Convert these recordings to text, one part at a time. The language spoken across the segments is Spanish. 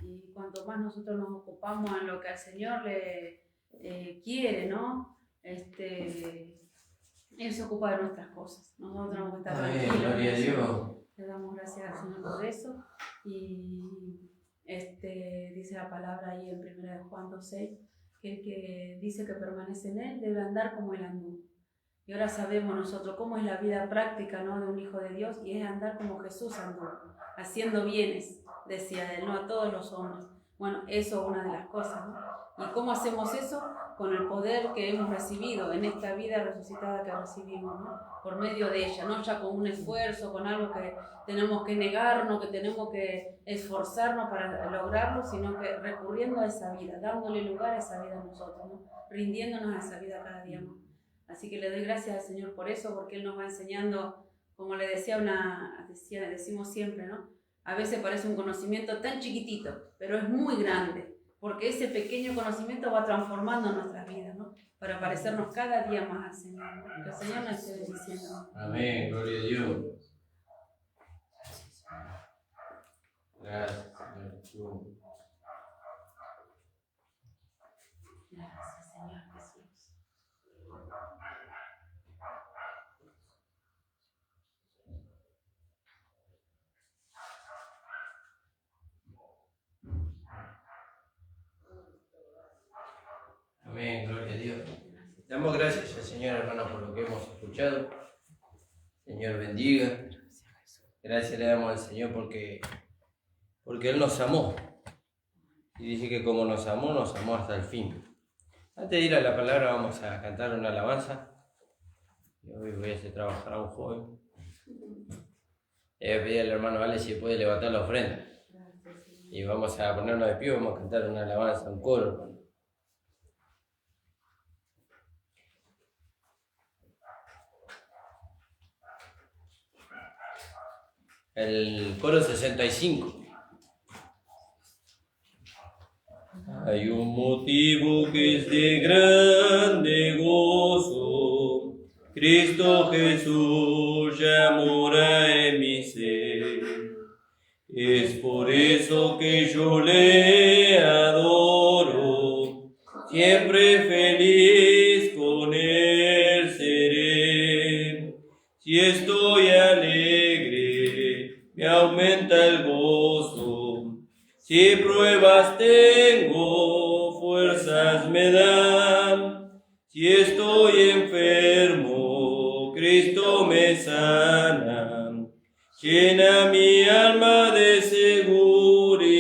Y cuanto más nosotros nos ocupamos en lo que al Señor le quiere, ¿no? Él se ocupa de nuestras cosas. Nosotros tenemos que estar tranquilos. Gloria a Dios. Le damos gracias al Señor por eso. Y dice la palabra ahí en 1 Juan 2:6, que el que dice que permanece en Él debe andar como Él anduvo. Y ahora sabemos nosotros cómo es la vida práctica, ¿no?, de un hijo de Dios, y es andar como Jesús anduvo, haciendo bienes, decía Él, no a todos los hombres. Bueno, eso es una de las cosas, ¿no? ¿Y cómo hacemos eso? Con el poder que hemos recibido en esta vida resucitada que recibimos, ¿no? Por medio de ella, no ya con un esfuerzo, con algo que tenemos que negarnos, que tenemos que esforzarnos para lograrlo, sino que recurriendo a esa vida, dándole lugar a esa vida a nosotros, ¿no? Rindiéndonos a esa vida cada día más. Así que le doy gracias al Señor por eso, porque Él nos va enseñando, como le decimos siempre, ¿no? A veces parece un conocimiento tan chiquitito, pero es muy grande, porque ese pequeño conocimiento va transformando nuestras vidas, ¿no? Para parecernos cada día más al Señor, ¿no? Que el Señor nos esté bendiciendo. Amén, gloria a Dios. Gracias, Señor. Gracias, Señor Jesús. Amén, gloria a Dios. Damos gracias al Señor, hermano, por lo que hemos escuchado. Señor bendiga. Gracias le damos al Señor porque Él nos amó. Y dice que como nos amó hasta el fin. Antes de ir a la palabra vamos a cantar una alabanza. Y hoy voy a hacer trabajar a un joven. Le voy a pedir al hermano Ale si puede levantar la ofrenda. Y vamos a ponernos de pie, vamos a cantar una alabanza, un coro, hermano. El coro 65. Hay un motivo que es de grande gozo, Cristo Jesús ya mora en mi ser. Es por eso que yo le adoro, siempre feliz con Él seré. Si estoy alegre, me aumenta el gozo. Si pruebas tengo, fuerzas me dan. Si estoy enfermo, Cristo me sana. Llena mi alma de seguridad.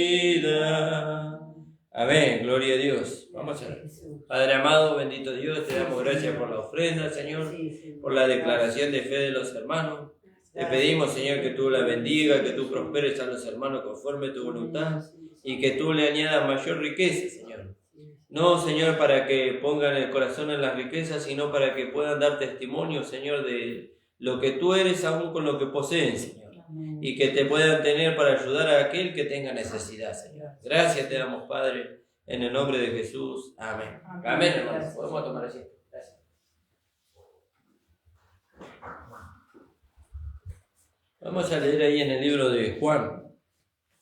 Amén, gloria a Dios. Vamos a ver. Padre amado, bendito Dios, te damos gracias por la ofrenda, Señor, por la declaración de fe de los hermanos. Te pedimos, Señor, que tú la bendiga, que tú prosperes a los hermanos conforme a tu voluntad y que tú le añadas mayor riqueza, Señor. No, Señor, para que pongan el corazón en las riquezas, sino para que puedan dar testimonio, Señor, de lo que tú eres aún con lo que poseen, Señor. Y que te puedan tener para ayudar a aquel que tenga necesidad, Señor. Gracias te damos, Padre, en el nombre de Jesús. Amén. Amén, hermanos. Podemos tomar asiento. Gracias. Vamos a leer ahí en el libro de Juan,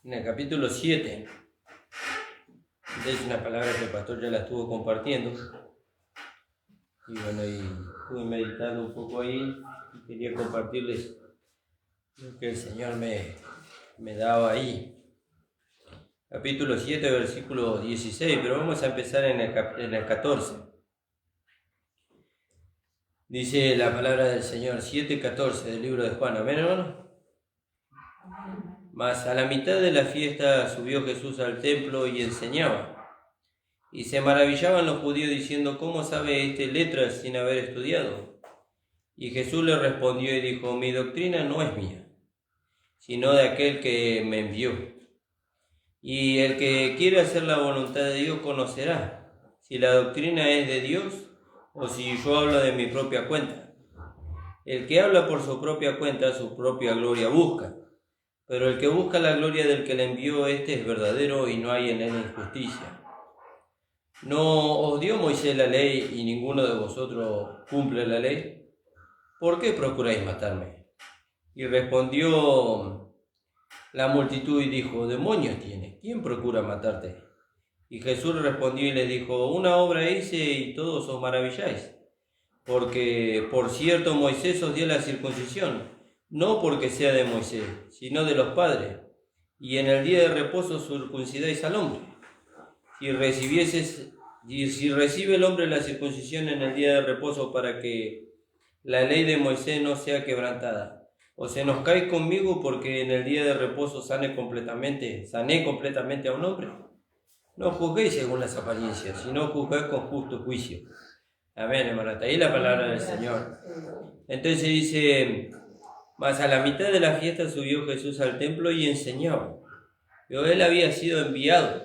en el capítulo 7. Es una palabra que el pastor ya la estuvo compartiendo. Y bueno, y estuve meditando un poco ahí y quería compartirles lo que el Señor me daba ahí. Capítulo 7, versículo 16, pero vamos a empezar en el 14. Dice la palabra del Señor, 7:14 del libro de Juan. ¿Amén, hermano? Mas a la mitad de la fiesta subió Jesús al templo y enseñaba. Y se maravillaban los judíos diciendo, ¿cómo sabe este letras sin haber estudiado? Y Jesús le respondió y dijo, mi doctrina no es mía, sino de aquel que me envió. Y el que quiere hacer la voluntad de Dios conocerá si la doctrina es de Dios o si yo hablo de mi propia cuenta. El que habla por su propia cuenta, su propia gloria busca. Pero el que busca la gloria del que le envió, este es verdadero y no hay en él injusticia. ¿No os dio Moisés la ley y ninguno de vosotros cumple la ley? ¿Por qué procuráis matarme? Y respondió la multitud y dijo: demonios tiene, ¿quién procura matarte? Y Jesús respondió y les dijo: una obra hice y todos os maravilláis, porque por cierto Moisés os dio la circuncisión, no porque sea de Moisés, sino de los padres, y en el día de reposo circuncidáis al hombre. Si recibe el hombre la circuncisión en el día de reposo para que la ley de Moisés no sea quebrantada, o se nos cae conmigo porque en el día de reposo sané completamente a un hombre. No juzguéis según las apariencias, sino juzgad con justo juicio. Amén, hermano. Hasta ahí la palabra del Señor. Entonces dice: mas a la mitad de la fiesta subió Jesús al templo y enseñaba. Pero él había sido enviado.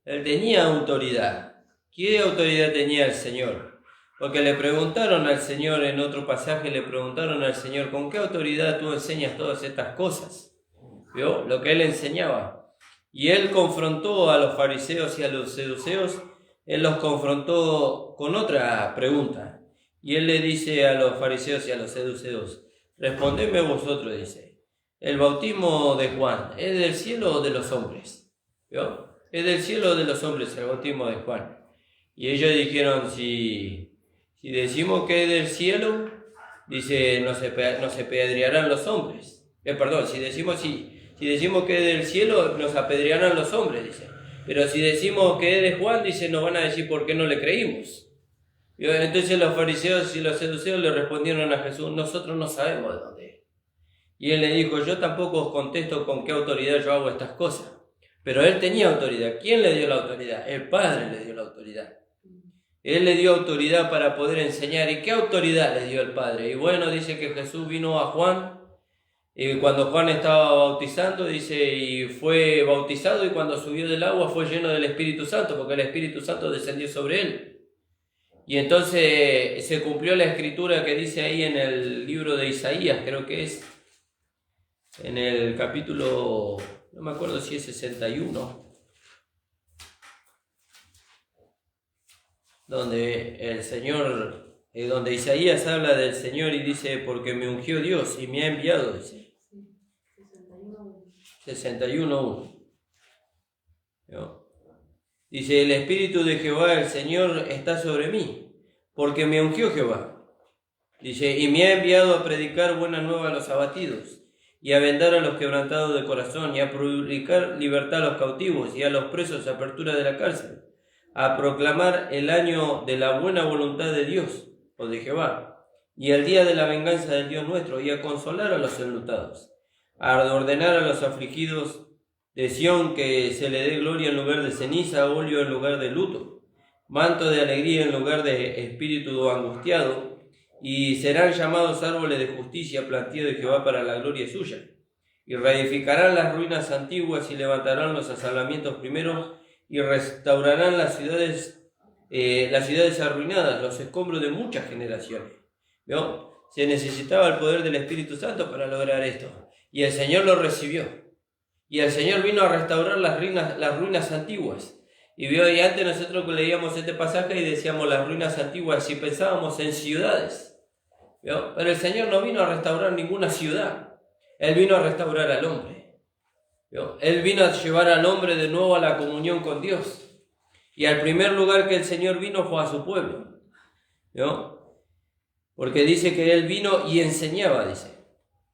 Él tenía autoridad. ¿Qué autoridad tenía el Señor? Porque le preguntaron al Señor en otro pasaje, le preguntaron al Señor: ¿con qué autoridad tú enseñas todas estas cosas? ¿Vio? Lo que él enseñaba. Y él confrontó a los fariseos y a los saduceos. Él los confrontó con otra pregunta. Y él le dice a los fariseos y a los saduceos: respondedme vosotros, dice, ¿el bautismo de Juan es del cielo o de los hombres? ¿Vio? Es del cielo o de los hombres el bautismo de Juan. Y ellos dijeron: si decimos que es del cielo, dice, no se apedrearán los hombres. Si decimos que es del cielo, nos apedrearán los hombres, dice. Pero si decimos que es de Juan, dice, nos van a decir por qué no le creímos. Entonces los fariseos y los saduceos le respondieron a Jesús: nosotros no sabemos de dónde es. Y él le dijo: yo tampoco os contesto con qué autoridad yo hago estas cosas. Pero él tenía autoridad. ¿Quién le dio la autoridad? El Padre le dio la autoridad. Él le dio autoridad para poder enseñar. ¿Y qué autoridad le dio el Padre? Y bueno, dice que Jesús vino a Juan, y cuando Juan estaba bautizando, dice, y fue bautizado, y cuando subió del agua fue lleno del Espíritu Santo, porque el Espíritu Santo descendió sobre él. Y entonces se cumplió la escritura que dice ahí en el libro de Isaías, creo que es, en el capítulo, no me acuerdo si es 61, donde el Señor, donde Isaías habla del Señor y dice: porque me ungió Dios y me ha enviado, dice. 61:1. Dice: el Espíritu de Jehová, el Señor, está sobre mí, porque me ungió Jehová. Dice: y me ha enviado a predicar buena nueva a los abatidos, y a vendar a los quebrantados de corazón, y a publicar libertad a los cautivos, y a los presos apertura de la cárcel, a proclamar el año de la buena voluntad de Dios, o de Jehová, y el día de la venganza del Dios nuestro, y a consolar a los enlutados, a ordenar a los afligidos de Sión que se le dé gloria en lugar de ceniza, óleo en lugar de luto, manto de alegría en lugar de espíritu angustiado, y serán llamados árboles de justicia, plantío de Jehová para la gloria suya. Y reedificarán las ruinas antiguas y levantarán los asalamientos primeros y restaurarán las ciudades arruinadas, los escombros de muchas generaciones. ¿Vio? Se necesitaba el poder del Espíritu Santo para lograr esto. Y el Señor lo recibió. Y el Señor vino a restaurar las ruinas antiguas. Y antes nosotros leíamos este pasaje y decíamos las ruinas antiguas y pensábamos en ciudades. ¿Vio? Pero el Señor no vino a restaurar ninguna ciudad. Él vino a restaurar al hombre. ¿Vio? Él vino a llevar al hombre de nuevo a la comunión con Dios. Y al primer lugar que el Señor vino fue a su pueblo. ¿Vio? Porque dice que Él vino y enseñaba, dice.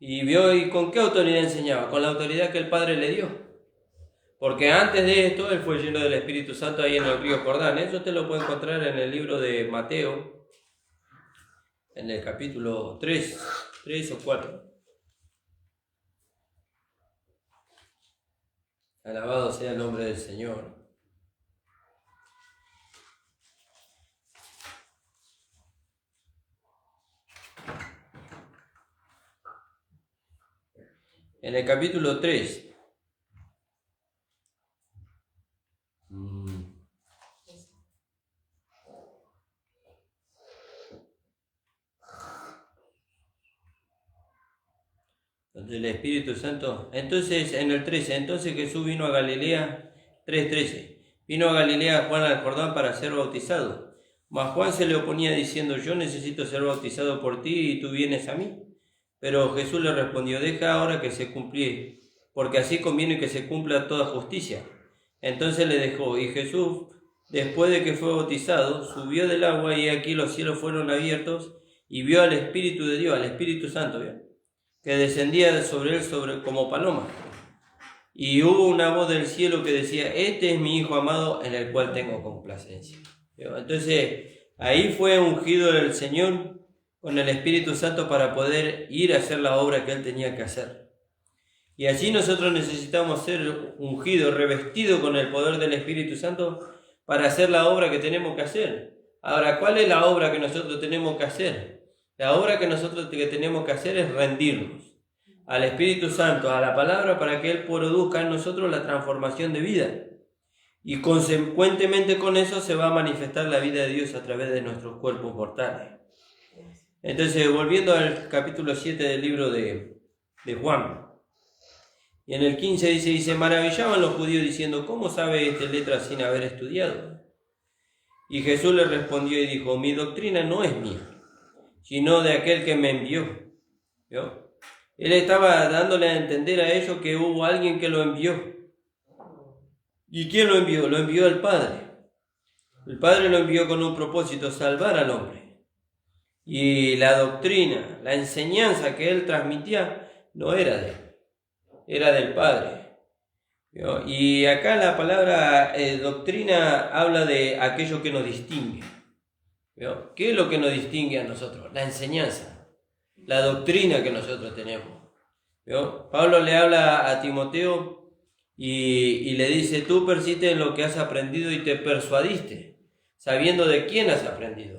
¿Y con qué autoridad enseñaba? Con la autoridad que el Padre le dio. Porque antes de esto Él fue lleno del Espíritu Santo ahí en el río Jordán. Eso usted lo puede encontrar en el libro de Mateo, en el capítulo 3 o 4. Alabado sea el nombre del Señor. En el capítulo 3. Del Espíritu Santo. Entonces, en el 13, entonces Jesús vino a Galilea, 3:13. Vino a Galilea Juan al Jordán para ser bautizado. Mas Juan se le oponía diciendo: yo necesito ser bautizado por ti y tú vienes a mí. Pero Jesús le respondió: deja ahora que se porque así conviene que se cumpla toda justicia. Entonces le dejó, y Jesús, después de que fue bautizado, subió del agua, y aquí los cielos fueron abiertos, y vio al Espíritu de Dios, al Espíritu Santo, ¿bien?, que descendía sobre él como paloma. Y hubo una voz del cielo que decía: este es mi Hijo amado, en el cual tengo complacencia. Entonces, ahí fue ungido el Señor con el Espíritu Santo para poder ir a hacer la obra que Él tenía que hacer. Y allí nosotros necesitamos ser ungidos, revestidos con el poder del Espíritu Santo para hacer la obra que tenemos que hacer. Ahora, ¿cuál es la obra que nosotros tenemos que hacer? La obra que nosotros tenemos que hacer es rendirnos al Espíritu Santo, a la palabra, para que Él produzca en nosotros la transformación de vida. Y consecuentemente con eso se va a manifestar la vida de Dios a través de nuestros cuerpos mortales. Entonces, volviendo al capítulo 7 del libro de Juan, y en el 15 dice, maravillaban los judíos diciendo: ¿cómo sabe esta letra sin haber estudiado? Y Jesús le respondió y dijo: mi doctrina no es mía, sino de aquel que me envió. ¿Vio? Él estaba dándole a entender a ellos que hubo alguien que lo envió. ¿Y quién lo envió? Lo envió el Padre. El Padre lo envió con un propósito: salvar al hombre. Y la doctrina, la enseñanza que Él transmitía no era de Él, era del Padre. ¿Vio? Y acá la palabra doctrina habla de aquello que nos distingue. ¿Vio? ¿Qué es lo que nos distingue a nosotros? La enseñanza, la doctrina que nosotros tenemos. ¿Vio? Pablo le habla a Timoteo y le dice: tú persiste en lo que has aprendido y te persuadiste, sabiendo de quién has aprendido.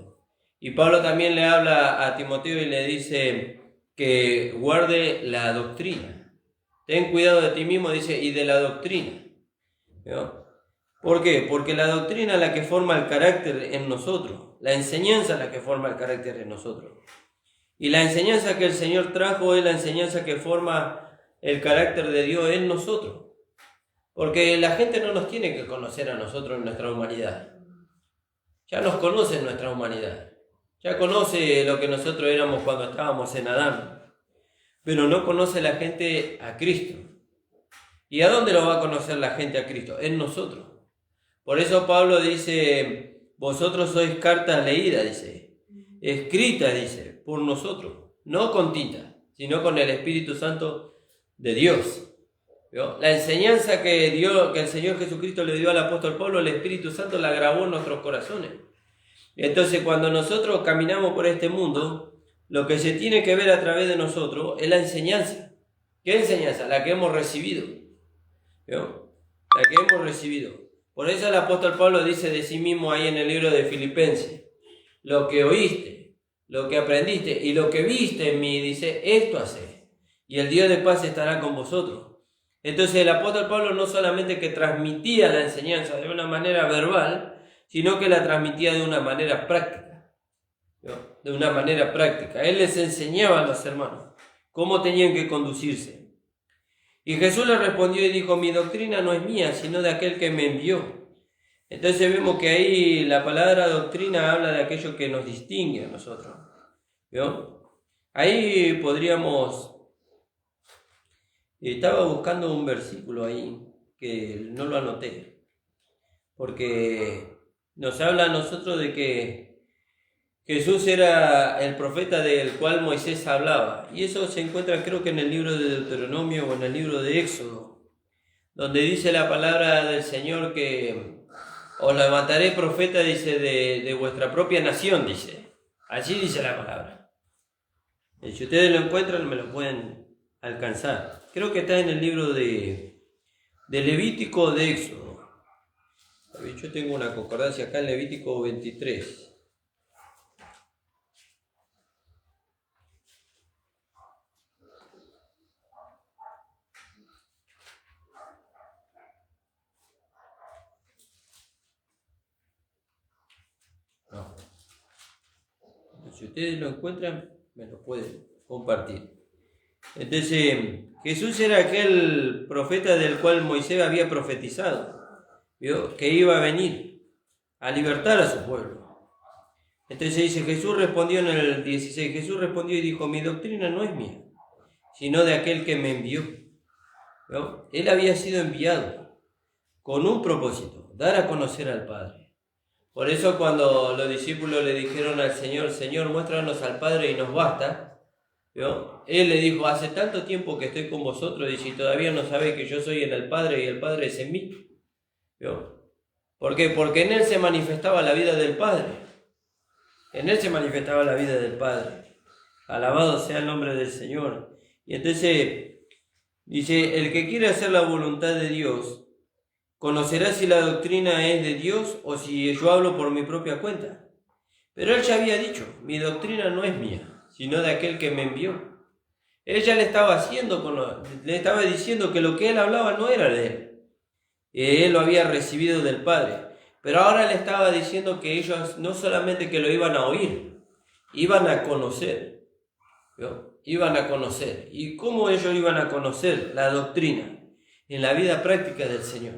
Y Pablo también le habla a Timoteo y le dice que guarde la doctrina. Ten cuidado de ti mismo, dice, y de la doctrina. ¿Vio? ¿Por qué? Porque la doctrina es la que forma el carácter en nosotros. La enseñanza es la que forma el carácter en nosotros. Y la enseñanza que el Señor trajo es la enseñanza que forma el carácter de Dios en nosotros. Porque la gente no nos tiene que conocer a nosotros en nuestra humanidad. Ya nos conoce en nuestra humanidad. Ya conoce lo que nosotros éramos cuando estábamos en Adán. Pero no conoce la gente a Cristo. ¿Y a dónde lo va a conocer la gente a Cristo? En nosotros. Por eso Pablo dice: vosotros sois cartas leídas, dice, escritas, dice, por nosotros, no con tinta, sino con el Espíritu Santo de Dios. ¿Vio? La enseñanza que el Señor Jesucristo le dio al apóstol Pablo, el Espíritu Santo la grabó en nuestros corazones. Entonces, cuando nosotros caminamos por este mundo, lo que se tiene que ver a través de nosotros es la enseñanza. ¿Qué enseñanza? La que hemos recibido. ¿Vio? La que hemos recibido. Por eso el apóstol Pablo dice de sí mismo ahí en el libro de Filipenses: lo que oíste, lo que aprendiste y lo que viste en mí, dice, esto haced, y el Dios de paz estará con vosotros. Entonces el apóstol Pablo no solamente que transmitía la enseñanza de una manera verbal, sino que la transmitía de una manera práctica. ¿No? De una manera práctica. Él les enseñaba a los hermanos cómo tenían que conducirse. Y Jesús le respondió y dijo: mi doctrina no es mía, sino de aquel que me envió. Entonces vemos que ahí la palabra doctrina habla de aquello que nos distingue a nosotros. ¿Vio? Ahí podríamos... Estaba buscando un versículo ahí que no lo anoté, porque nos habla a nosotros de que Jesús era el profeta del cual Moisés hablaba, y eso se encuentra creo que en el libro de Deuteronomio o en el libro de Éxodo, donde dice la palabra del Señor que os levantaré profeta, dice, de vuestra propia nación, dice. Allí dice la palabra. Y si ustedes lo encuentran, me lo pueden alcanzar. Creo que está en el libro de Levítico o de Éxodo. Yo tengo una concordancia acá en Levítico 23. No. Si ustedes lo encuentran, me lo pueden compartir. Entonces, Jesús era aquel profeta del cual Moisés había profetizado, ¿vio? Que iba a venir a libertar a su pueblo. Entonces dice, Jesús respondió en el 16, Jesús respondió y dijo: mi doctrina no es mía, sino de aquel que me envió. ¿no? Él había sido enviado con un propósito, dar a conocer al Padre. Por eso cuando los discípulos le dijeron al Señor, Señor, muéstranos al Padre y nos basta, ¿no? Él le dijo, hace tanto tiempo que estoy con vosotros y si todavía no sabéis que yo soy en el Padre y el Padre es en mí, ¿no? ¿Por qué? Porque en Él se manifestaba la vida del Padre. En Él se manifestaba la vida del Padre. Alabado sea el nombre del Señor. Y entonces dice, el que quiere hacer la voluntad de Dios, conocerá si la doctrina es de Dios o si yo hablo por mi propia cuenta. Pero Él ya había dicho, mi doctrina no es mía, sino de aquel que me envió. Él ya le estaba diciendo que lo que Él hablaba no era de Él. Él lo había recibido del Padre. Pero ahora le estaba diciendo que ellos no solamente que lo iban a oír, iban a conocer. ¿No? Iban a conocer. ¿Y cómo ellos iban a conocer la doctrina? En la vida práctica del Señor.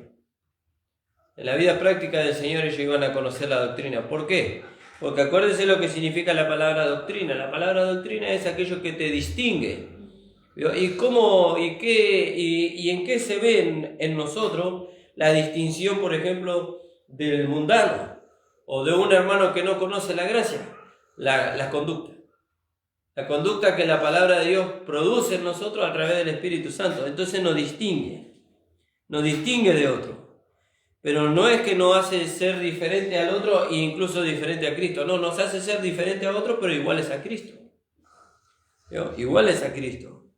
En la vida práctica del Señor ellos iban a conocer la doctrina. ¿Por qué? Porque acuérdense lo que significa la palabra doctrina. La palabra doctrina es aquello que te distingue. ¿No? ¿Y cómo, y en qué se ve en nosotros la distinción, por ejemplo, del mundano o de un hermano que no conoce la gracia? La conducta. La conducta que la palabra de Dios produce en nosotros a través del Espíritu Santo. Entonces nos distingue de otro. Pero no es que nos hace ser diferente al otro e incluso diferente a Cristo. No, nos hace ser diferente a otro, pero iguales a Cristo. ¿No? Iguales a Cristo.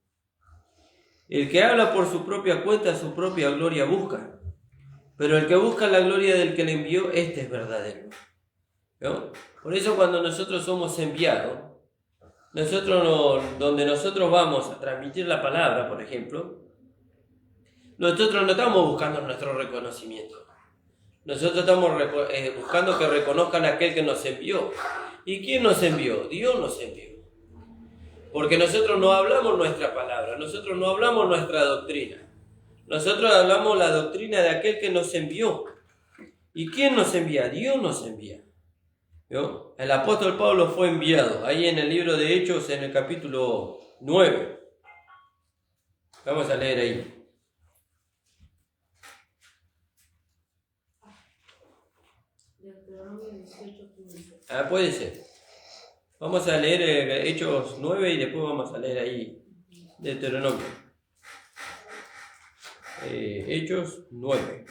El que habla por su propia cuenta, su propia gloria busca. Pero el que busca la gloria del que le envió, este es verdadero. ¿No? Por eso cuando nosotros somos enviados, donde nosotros vamos a transmitir la palabra, por ejemplo, nosotros no estamos buscando nuestro reconocimiento. Nosotros estamos buscando que reconozcan a aquel que nos envió. ¿Y quién nos envió? Dios nos envió. Porque nosotros no hablamos nuestra palabra, nosotros no hablamos nuestra doctrina. Nosotros hablamos la doctrina de aquel que nos envió. ¿Y quién nos envía? Dios nos envía. ¿No? El apóstol Pablo fue enviado, ahí en el libro de Hechos, en el capítulo 9. Vamos a leer ahí. Puede ser. Vamos a leer Hechos 9 y después vamos a leer ahí Deuteronomio. Hechos 9.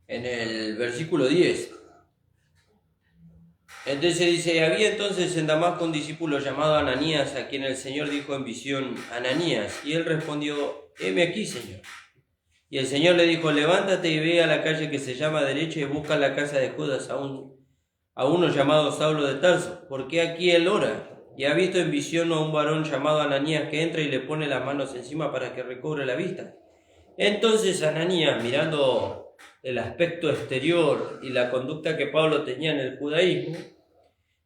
En el versículo 10. Entonces dice, había entonces en Damasco un discípulo llamado Ananías, a quien el Señor dijo en visión, Ananías, y él respondió, heme aquí, Señor. Y el Señor le dijo, levántate y ve a la calle que se llama derecha y busca en la casa de Judas a uno llamado Saulo de Tarso, porque aquí él ora, y ha visto en visión a un varón llamado Ananías que entra y le pone las manos encima para que recobre la vista. Entonces Ananías, mirando el aspecto exterior y la conducta que Pablo tenía en el judaísmo,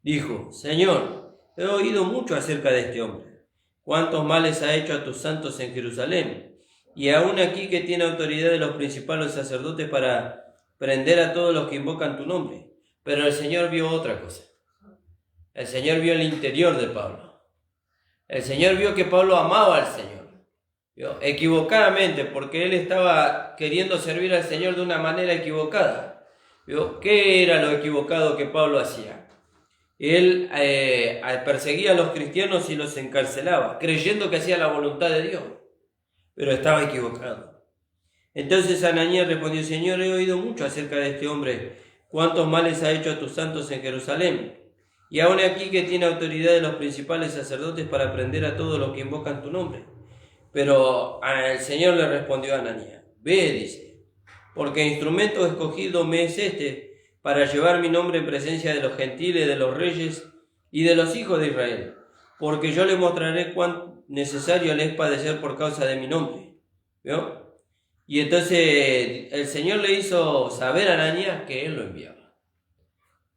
dijo, Señor, he oído mucho acerca de este hombre, cuántos males ha hecho a tus santos en Jerusalén, y aún aquí que tiene autoridad de los principales sacerdotes para prender a todos los que invocan tu nombre. Pero el Señor vio otra cosa. El Señor vio el interior de Pablo. El Señor vio que Pablo amaba al Señor. ¿Vio? Equivocadamente, porque él estaba queriendo servir al Señor de una manera equivocada. ¿Vio? ¿Qué era lo equivocado que Pablo hacía? Él perseguía a los cristianos y los encarcelaba, creyendo que hacía la voluntad de Dios, pero estaba equivocado. Entonces Ananías respondió, Señor, he oído mucho acerca de este hombre, cuántos males ha hecho a tus santos en Jerusalén, y aún aquí que tiene autoridad de los principales sacerdotes para prender a todos los que invocan tu nombre. Pero el Señor le respondió a Ananías, ve, dice, porque instrumento escogido me es este, para llevar mi nombre en presencia de los gentiles, de los reyes y de los hijos de Israel, porque yo le mostraré cuán necesario le es padecer por causa de mi nombre. ¿Vio? Y entonces el Señor le hizo saber a Ananías que Él lo enviaba.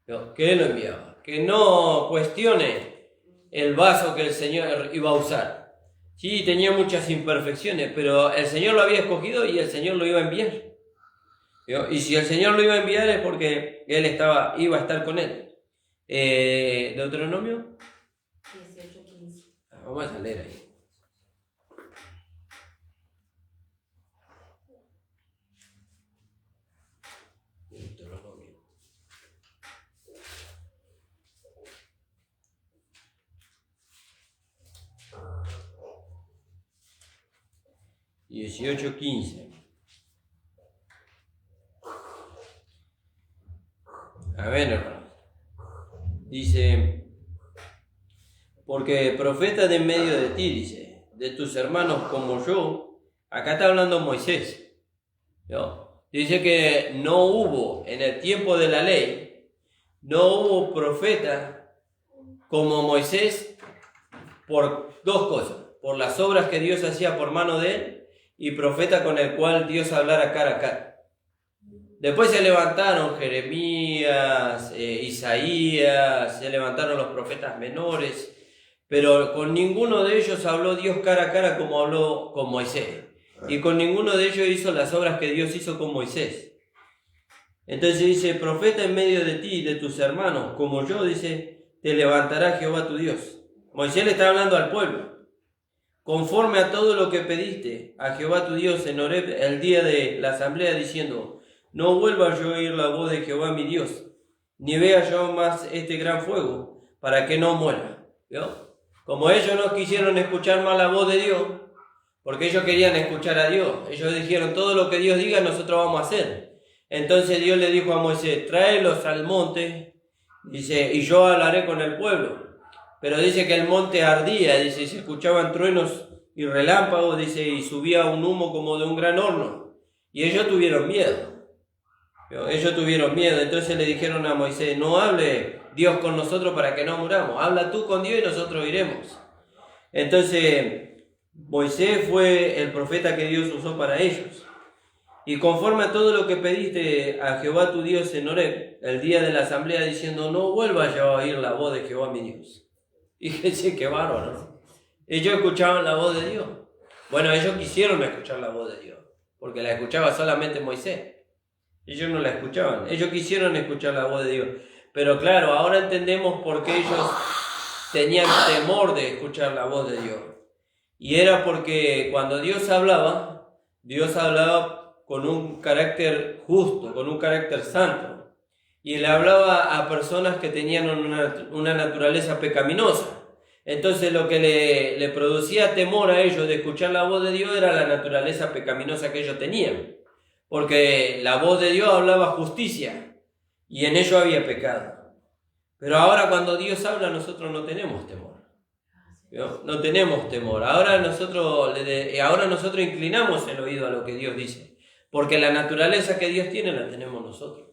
¿Vio? Que Él lo enviaba. Que no cuestione el vaso que el Señor iba a usar, Sí, tenía muchas imperfecciones, pero el Señor lo había escogido y el Señor lo iba a enviar. Y si el Señor lo iba a enviar es porque Él iba a estar con él. Deuteronomio 18:15. Vamos a leer ahí. Deuteronomio 18:15. A ver, hermano. Dice, porque profeta de en medio de ti, dice, de tus hermanos como yo. Acá está hablando Moisés, ¿no? Dice que no hubo en el tiempo de la ley, no hubo profeta como Moisés por dos cosas: por las obras que Dios hacía por mano de él, y profeta con el cual Dios hablara cara a cara. Después se levantaron Jeremías, Isaías, se levantaron los profetas menores, pero con ninguno de ellos habló Dios cara a cara como habló con Moisés. Y con ninguno de ellos hizo las obras que Dios hizo con Moisés. Entonces dice, profeta en medio de ti y de tus hermanos, como yo, dice, te levantará Jehová tu Dios. Moisés le está hablando al pueblo. Conforme a todo lo que pediste a Jehová tu Dios en Horeb el día de la asamblea, diciendo, no vuelva yo a oír la voz de Jehová mi Dios, ni vea yo más este gran fuego, para que no muera. ¿Vio? Como ellos no quisieron escuchar más la voz de Dios, porque ellos querían escuchar a Dios, ellos dijeron, todo lo que Dios diga nosotros vamos a hacer. Entonces Dios le dijo a Moisés, tráelos al monte, dice, y yo hablaré con el pueblo. Pero dice que el monte ardía, dice, y se escuchaban truenos y relámpagos, dice, y subía un humo como de un gran horno. Y ellos tuvieron miedo. Ellos tuvieron miedo, entonces le dijeron a Moisés, no hable Dios con nosotros para que no muramos, habla tú con Dios y nosotros iremos. Entonces Moisés fue el profeta que Dios usó para ellos. Y conforme a todo lo que pediste a Jehová tu Dios en Horeb, el día de la asamblea, diciendo, no vuelva yo a oír la voz de Jehová mi Dios. Y fíjense qué bárbaro, ¿no? Ellos escuchaban la voz de Dios. Bueno, ellos quisieron escuchar la voz de Dios, porque la escuchaba solamente Moisés. Ellos no la escuchaban, ellos quisieron escuchar la voz de Dios. Pero claro, ahora entendemos por qué ellos tenían temor de escuchar la voz de Dios. Y era porque cuando Dios hablaba con un carácter justo, con un carácter santo. Y le hablaba a personas que tenían una naturaleza pecaminosa. Entonces lo que le producía temor a ellos de escuchar la voz de Dios era la naturaleza pecaminosa que ellos tenían. Porque la voz de Dios hablaba justicia y en ello había pecado. Pero ahora cuando Dios habla nosotros no tenemos temor. ¿No? No tenemos temor. Ahora nosotros inclinamos el oído a lo que Dios dice. Porque la naturaleza que Dios tiene la tenemos nosotros.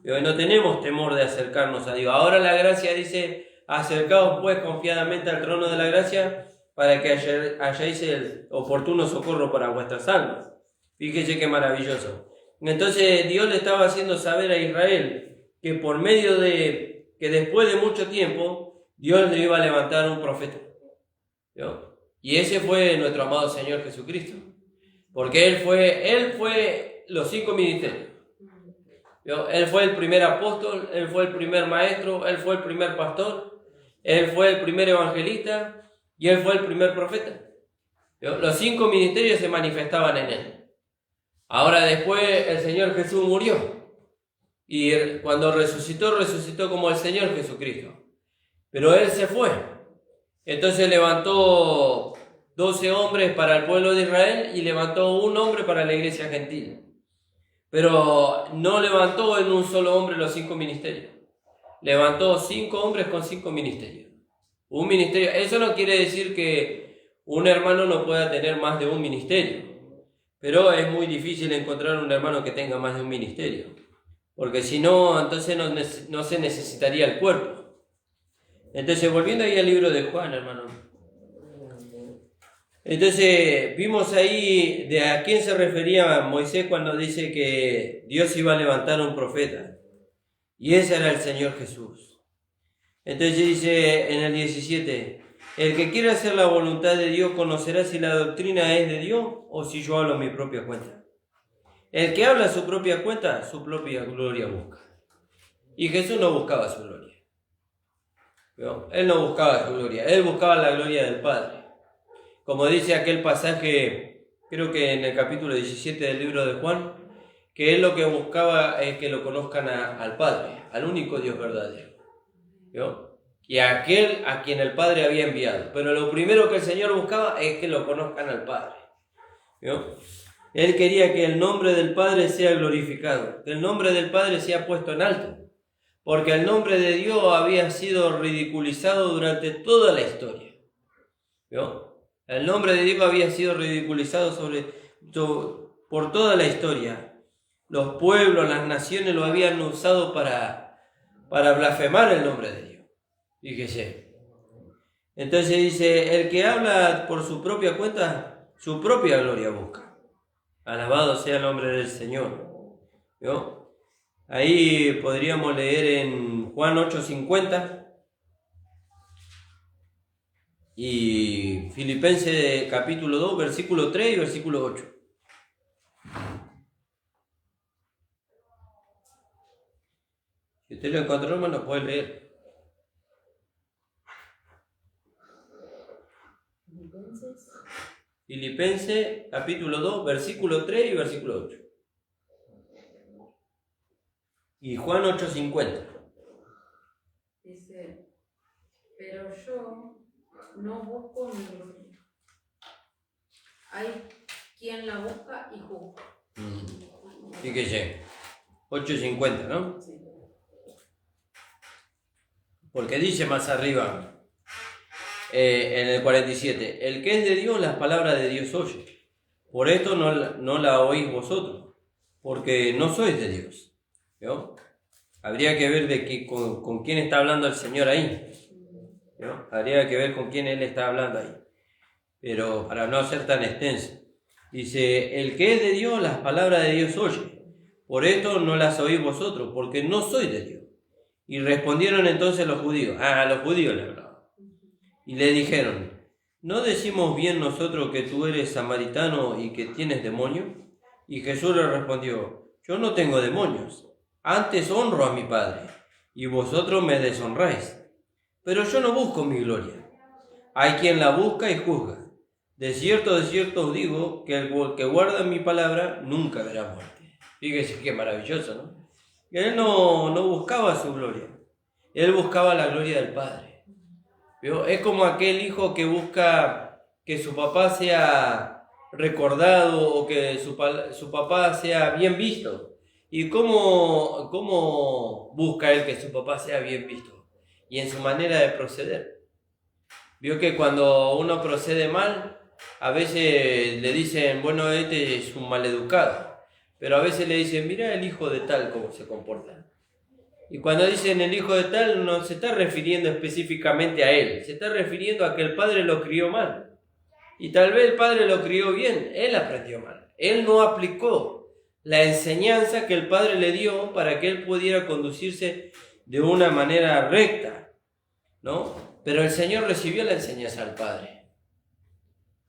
¿No? No tenemos temor de acercarnos a Dios. Ahora la gracia dice, acercaos pues confiadamente al trono de la gracia para que halléis el oportuno socorro para vuestras almas. Fíjese qué maravilloso. Entonces Dios le estaba haciendo saber a Israel que por medio de que después de mucho tiempo Dios le iba a levantar un profeta. ¿No? Y ese fue nuestro amado Señor Jesucristo. Porque Él fue los 5 ministerios. ¿No? Él fue el primer apóstol, Él fue el primer maestro, Él fue el primer pastor, Él fue el primer evangelista y Él fue el primer profeta. ¿No? Los 5 ministerios se manifestaban en Él. Ahora después el Señor Jesús murió y cuando resucitó como el Señor Jesucristo. Pero Él se fue. Entonces levantó 12 hombres para el pueblo de Israel y levantó un hombre para la iglesia gentil. Pero no levantó en un solo hombre los 5 ministerios. Levantó 5 hombres con 5 ministerios. Un ministerio. Eso no quiere decir que un hermano no pueda tener más de un ministerio. Pero es muy difícil encontrar un hermano que tenga más de un ministerio. Porque si no, entonces no se necesitaría el cuerpo. Entonces, volviendo ahí al libro de Juan, hermano. Entonces, vimos ahí de a quién se refería Moisés cuando dice que Dios iba a levantar un profeta. Y ese era el Señor Jesús. Entonces dice en el 17, El que quiere hacer la voluntad de Dios conocerá si la doctrina es de Dios o si yo hablo a mi propia cuenta. El que habla a su propia cuenta, su propia gloria busca. Y Jesús no buscaba su gloria. ¿No? Él no buscaba su gloria, él buscaba la gloria del Padre. Como dice aquel pasaje, creo que en el capítulo 17 del libro de Juan, que él lo que buscaba es que lo conozcan al Padre, al único Dios verdadero. ¿No? Y a aquel a quien el Padre había enviado. Pero lo primero que el Señor buscaba es que lo conozcan al Padre. ¿No? Él quería que el nombre del Padre sea glorificado, que el nombre del Padre sea puesto en alto, porque el nombre de Dios había sido ridiculizado durante toda la historia. ¿No? El nombre de Dios había sido ridiculizado por toda la historia. Los pueblos, las naciones lo habían usado para blasfemar el nombre de Dios. Fíjese. Entonces dice, el que habla por su propia cuenta, su propia gloria busca. Alabado sea el nombre del Señor. ¿No? Ahí podríamos leer en Juan 8:50 y Filipenses capítulo 2, versículo 3 y versículo 8. Si usted lo encontró, hermano, puede leer. Filipenses capítulo 2, versículo 3 y versículo 8. Y Juan 8:50. Dice, pero yo no busco mi gloria. Hay quien la busca y juzga. Fíjese, 8:50, ¿no? Sí. Porque dice más arriba, en el 47, el que es de Dios, las palabras de Dios oye. Por esto no la oís vosotros, porque no sois de Dios. ¿No? Habría que ver con quién está hablando el Señor ahí. ¿No? Habría que ver con quién Él está hablando ahí. Pero para no ser tan extenso. Dice, el que es de Dios, las palabras de Dios oye. Por esto no las oís vosotros, porque no sois de Dios. Y respondieron entonces los judíos. A los judíos le hablaban. Y le dijeron, ¿no decimos bien nosotros que tú eres samaritano y que tienes demonio? Y Jesús le respondió, yo no tengo demonios, antes honro a mi Padre, y vosotros me deshonráis. Pero yo no busco mi gloria. Hay quien la busca y juzga. De cierto os digo, que el que guarda mi palabra nunca verá muerte. Fíjese qué maravilloso, ¿no? Él no buscaba su gloria, él buscaba la gloria del Padre. ¿Vio? Es como aquel hijo que busca que su papá sea recordado o que su papá sea bien visto. ¿Y cómo busca él que su papá sea bien visto? Y en su manera de proceder. Vio que cuando uno procede mal, a veces le dicen, bueno, este es un maleducado. Pero a veces le dicen, mira el hijo de tal cómo se comporta. Y cuando dicen el hijo de tal, no se está refiriendo específicamente a él, se está refiriendo a que el padre lo crió mal. Y tal vez el padre lo crió bien, él aprendió mal. Él no aplicó la enseñanza que el padre le dio para que él pudiera conducirse de una manera recta, ¿no? Pero el Señor recibió la enseñanza del Padre.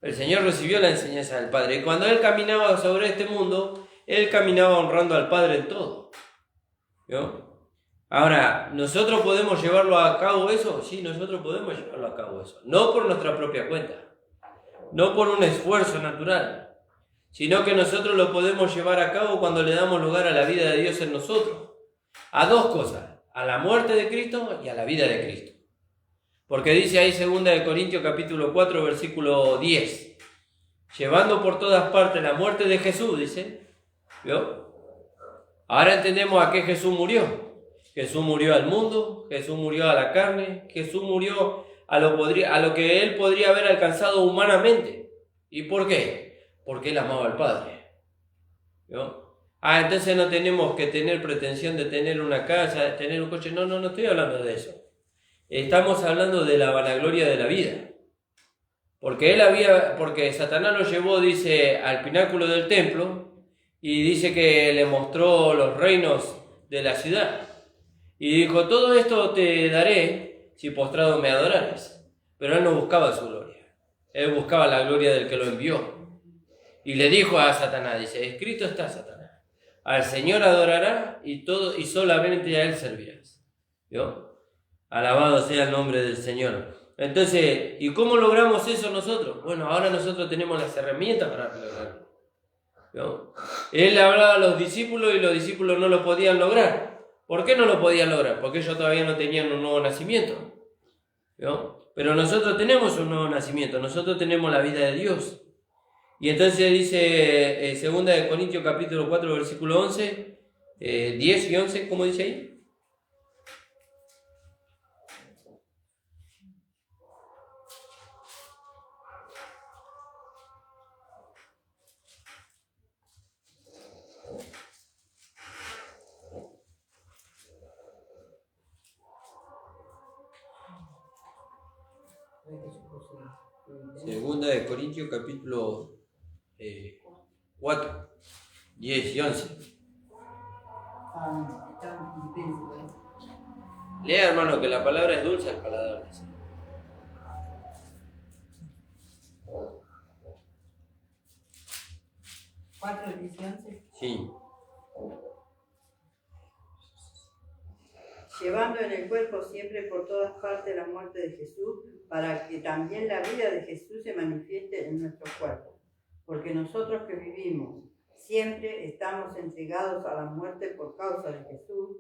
El Señor recibió la enseñanza del Padre. Y cuando Él caminaba sobre este mundo, Él caminaba honrando al Padre en todo. ¿No? Ahora, ¿nosotros podemos llevarlo a cabo eso? Sí, nosotros podemos llevarlo a cabo eso. No por nuestra propia cuenta. No por un esfuerzo natural. Sino que nosotros lo podemos llevar a cabo cuando le damos lugar a la vida de Dios en nosotros. A dos cosas. A la muerte de Cristo y a la vida de Cristo. Porque dice ahí 2 Corintios capítulo 4 versículo 10. Llevando por todas partes la muerte de Jesús, dice. ¿Vio? Ahora entendemos a qué Jesús murió. Jesús murió al mundo, Jesús murió a la carne, Jesús murió a lo que Él podría haber alcanzado humanamente. ¿Y por qué? Porque Él amaba al Padre. ¿Vio? Entonces no tenemos que tener pretensión de tener una casa, de tener un coche. No estoy hablando de eso. Estamos hablando de la vanagloria de la vida. Porque Satanás lo llevó, dice, al pináculo del templo y dice que le mostró los reinos de la ciudad. Y dijo, todo esto te daré si postrado me adorares. pero él no buscaba su gloria. Él buscaba la gloria del que lo envió. Y le dijo a Satanás, dice, escrito está, Satanás, al Señor adorará y solamente a él servirás. ¿Vio? Alabado sea el nombre del Señor. Entonces, ¿y cómo logramos eso nosotros? Bueno, ahora nosotros tenemos las herramientas para lograrlo. ¿Vio? Él hablaba a los discípulos y los discípulos no lo podían lograr. ¿Por qué no lo podían lograr? Porque ellos todavía no tenían un nuevo nacimiento. ¿Vio? Pero nosotros tenemos un nuevo nacimiento, nosotros tenemos la vida de Dios. Y entonces dice 2 Corintios capítulo 4 versículo 11, 10 y 11, ¿cómo dice ahí? Segunda de Corintios capítulo 4, 10 y 11. Lea, hermano, que la palabra es dulce al paladar. 4, 10 y 11. Sí. Llevando en el cuerpo siempre por todas partes la muerte de Jesús, para que también la vida de Jesús se manifieste en nuestro cuerpo. Porque nosotros que vivimos siempre estamos entregados a la muerte por causa de Jesús,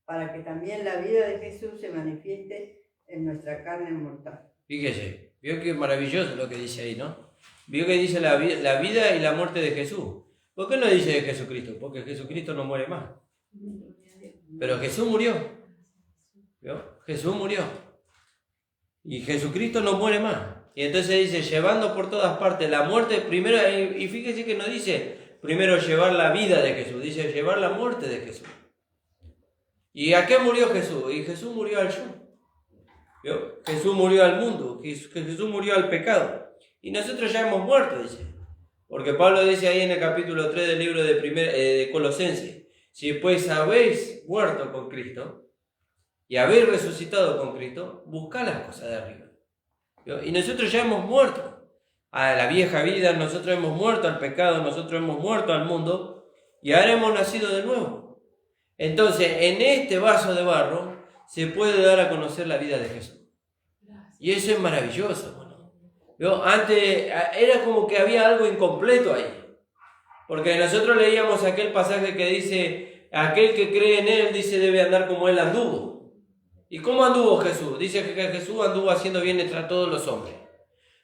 para que también la vida de Jesús se manifieste en nuestra carne mortal. Fíjese, vio que maravilloso lo que dice ahí, ¿no? Vio que dice la vida y la muerte de Jesús. ¿Por qué no dice de Jesucristo? Porque Jesucristo no muere más. Pero Jesús murió. ¿Vio? Jesús murió. Y Jesucristo no muere más. Y entonces dice, llevando por todas partes la muerte, primero, y fíjese que no dice primero llevar la vida de Jesús, dice llevar la muerte de Jesús. ¿Y a qué murió Jesús? Y Jesús murió al yo. ¿Vio? Jesús murió al mundo, Jesús murió al pecado. Y nosotros ya hemos muerto, dice. Porque Pablo dice ahí en el capítulo 3 del libro de Colosenses, si pues habéis muerto con Cristo y habéis resucitado con Cristo, buscad las cosas de arriba. ¿Vio? Y nosotros ya hemos muerto a la vieja vida, nosotros hemos muerto al pecado, nosotros hemos muerto al mundo y ahora hemos nacido de nuevo. Entonces, en este vaso de barro se puede dar a conocer la vida de Jesús. Y eso es maravilloso. ¿Vio? Antes era como que había algo incompleto ahí. Porque nosotros leíamos aquel pasaje que dice, aquel que cree en él, dice, debe andar como él anduvo. ¿Y cómo anduvo Jesús? Dice que Jesús anduvo haciendo bien entre todos los hombres.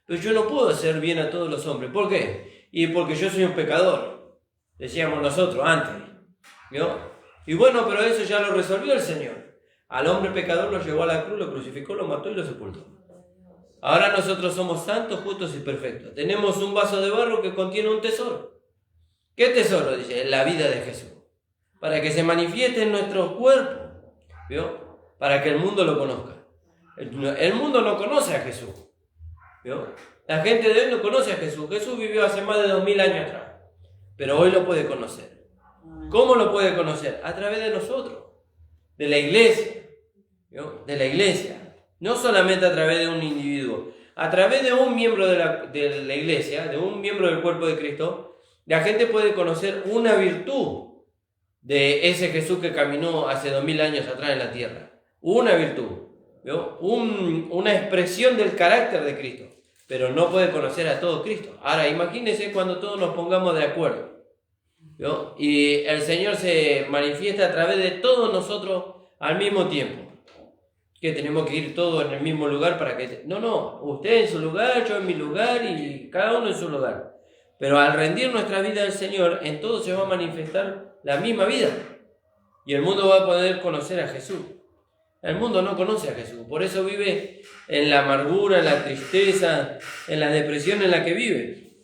Pero yo no puedo hacer bien a todos los hombres. ¿Por qué? Y porque yo soy un pecador. Decíamos nosotros antes. ¿Vio? Y bueno, pero eso ya lo resolvió el Señor. Al hombre pecador lo llevó a la cruz, lo crucificó, lo mató y lo sepultó. Ahora nosotros somos santos, justos y perfectos. Tenemos un vaso de barro que contiene un tesoro. ¿Qué tesoro? Dice, la vida de Jesús. Para que se manifieste en nuestro cuerpo. ¿Vio? Para que el mundo lo conozca. El mundo no conoce a Jesús. ¿Vio? La gente de hoy no conoce a Jesús. Jesús vivió hace más de 2000 años atrás. Pero hoy lo puede conocer. ¿Cómo lo puede conocer? A través de nosotros. De la iglesia. ¿Vio? De la iglesia. No solamente a través de un individuo, a través de un miembro de la iglesia, de un miembro del cuerpo de Cristo, la gente puede conocer una virtud de ese Jesús que caminó hace 2000 años atrás en la tierra. Una virtud, ¿vio? Una expresión del carácter de Cristo, pero no puede conocer a todo Cristo. Ahora, imagínense cuando todos nos pongamos de acuerdo, ¿vio? Y el Señor se manifiesta a través de todos nosotros al mismo tiempo. Que tenemos que ir todos en el mismo lugar para que... No, usted en su lugar, yo en mi lugar y cada uno en su lugar. Pero al rendir nuestra vida al Señor, en todo se va a manifestar la misma vida. Y el mundo va a poder conocer a Jesús. El mundo no conoce a Jesús, por eso vive en la amargura, en la tristeza, en la depresión en la que vive.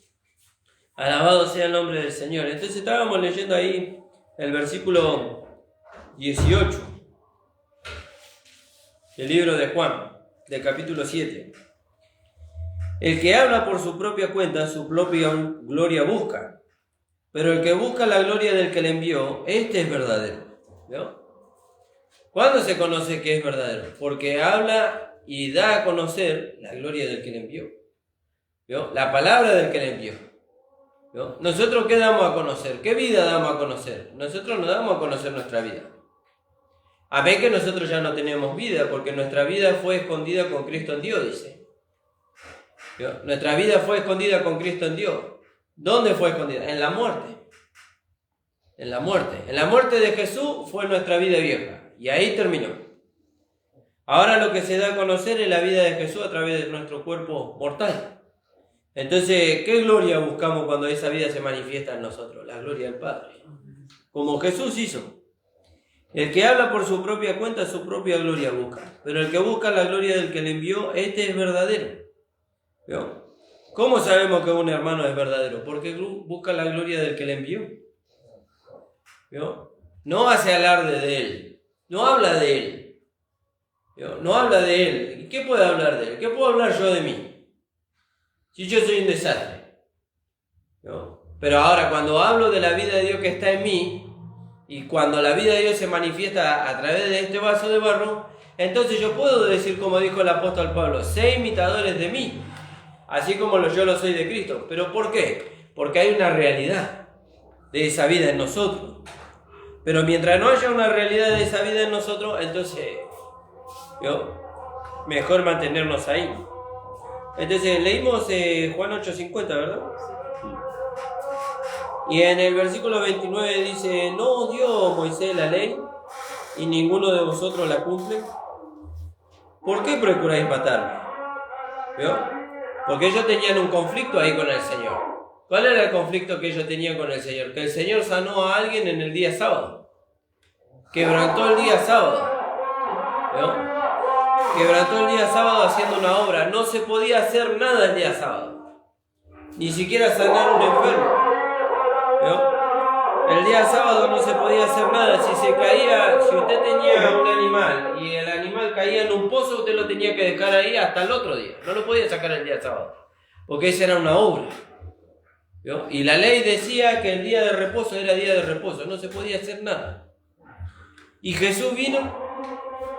Alabado sea el nombre del Señor. Entonces estábamos leyendo ahí el versículo 18. El libro de Juan, del capítulo 7. El que habla por su propia cuenta, su propia gloria busca. Pero el que busca la gloria del que le envió, este es verdadero. ¿Vio? ¿Cuándo se conoce que es verdadero? Porque habla y da a conocer la gloria del que le envió. ¿Vio? La palabra del que le envió. ¿Vio? Nosotros, ¿qué damos a conocer? ¿Qué vida damos a conocer? Nosotros no damos a conocer nuestra vida. Amén que nosotros ya no tenemos vida, porque nuestra vida fue escondida con Cristo en Dios, dice. ¿Vio? Nuestra vida fue escondida con Cristo en Dios. ¿Dónde fue escondida? En la muerte. En la muerte. En la muerte de Jesús fue nuestra vida vieja. Y ahí terminó. Ahora lo que se da a conocer es la vida de Jesús a través de nuestro cuerpo mortal. Entonces, ¿qué gloria buscamos cuando esa vida se manifiesta en nosotros? La gloria del Padre. Como Jesús hizo. El que habla por su propia cuenta, su propia gloria busca. Pero el que busca la gloria del que le envió, este es verdadero. ¿Vio? ¿Cómo sabemos que un hermano es verdadero? Porque busca la gloria del que le envió. ¿Vio? No hace alarde de él. No habla de él. ¿Vio? No habla de él. ¿Qué puede hablar de él? ¿Qué puedo hablar yo de mí? Si yo soy un desastre. ¿Vio? Pero ahora cuando hablo de la vida de Dios que está en mí, y cuando la vida de Dios se manifiesta a través de este vaso de barro, entonces yo puedo decir, como dijo el apóstol Pablo, sé imitadores de mí, así como yo lo soy de Cristo. ¿Pero por qué? Porque hay una realidad de esa vida en nosotros. Pero mientras no haya una realidad de esa vida en nosotros, entonces, mejor mantenernos ahí. Entonces, leímos Juan 8:50, ¿verdad? Y en el versículo 29 dice, ¿no os dio Moisés la ley y ninguno de vosotros la cumple? ¿Por qué procuráis matarme? ¿Vio? Porque ellos tenían un conflicto ahí con el Señor. ¿Cuál era el conflicto que ellos tenían con el Señor? Que el Señor sanó a alguien en el día sábado. Quebrantó el día sábado. ¿Vio? Quebrantó el día sábado haciendo una obra. No se podía hacer nada el día sábado. Ni siquiera sanar a un enfermo. ¿Vio? El día sábado no se podía hacer nada. Si usted tenía un animal y el animal caía en un pozo, usted lo tenía que dejar ahí hasta el otro día. No lo podía sacar el día sábado. Porque esa era una obra. ¿Vio? Y la ley decía que el día de reposo era día de reposo. No se podía hacer nada. Y Jesús vino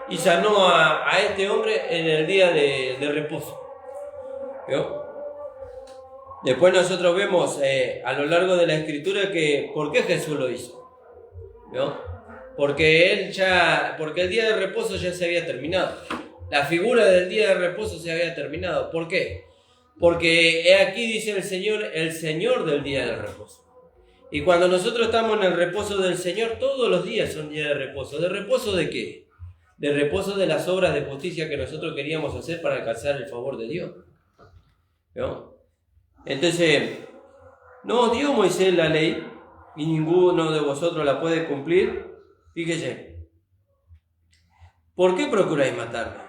y sanó a este hombre en el día de reposo. ¿Vio? Después nosotros vemos a lo largo de la Escritura que ¿por qué Jesús lo hizo? ¿Vio? Porque el día de reposo ya se había terminado. La figura del día de reposo se había terminado. ¿Por qué? Porque aquí dice el Señor del día de reposo. Y cuando nosotros estamos en el reposo del Señor, todos los días son días de reposo. ¿De reposo de qué? De reposo de las obras de justicia que nosotros queríamos hacer para alcanzar el favor de Dios. ¿Vio? Entonces, no os dio Moisés la ley y ninguno de vosotros la puede cumplir. Fíjese, ¿por qué procuráis matarme?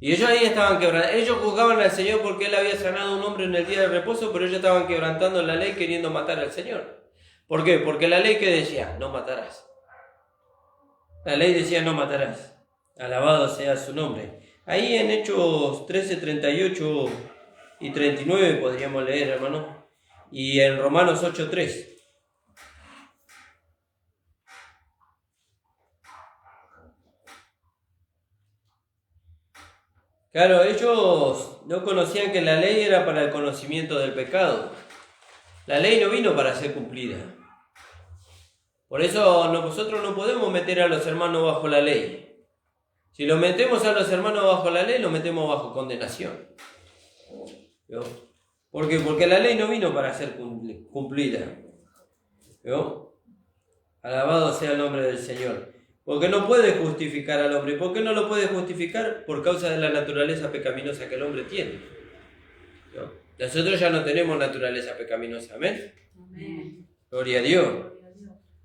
Y ellos ahí estaban quebrantando. Ellos juzgaban al Señor porque Él había sanado a un hombre en el día de reposo, pero ellos estaban quebrantando la ley queriendo matar al Señor. ¿Por qué? Porque la ley que decía, no matarás. La ley decía, no matarás. Alabado sea su nombre. Ahí en Hechos 13, 38 y 39 podríamos leer, hermano. Y en Romanos 8, 3. Claro, ellos no conocían que la ley era para el conocimiento del pecado. La ley no vino para ser cumplida. Por eso nosotros no podemos meter a los hermanos bajo la ley. Si lo metemos a los hermanos bajo la ley, lo metemos bajo condenación. ¿Vio? ¿Por qué? Porque la ley no vino para ser cumplida. ¿Vio? Alabado sea el nombre del Señor. Porque no puede justificar al hombre. ¿Por qué no lo puede justificar? Por causa de la naturaleza pecaminosa que el hombre tiene. ¿No? Nosotros ya no tenemos naturaleza pecaminosa. ¿Amén? Amén. Gloria a Dios.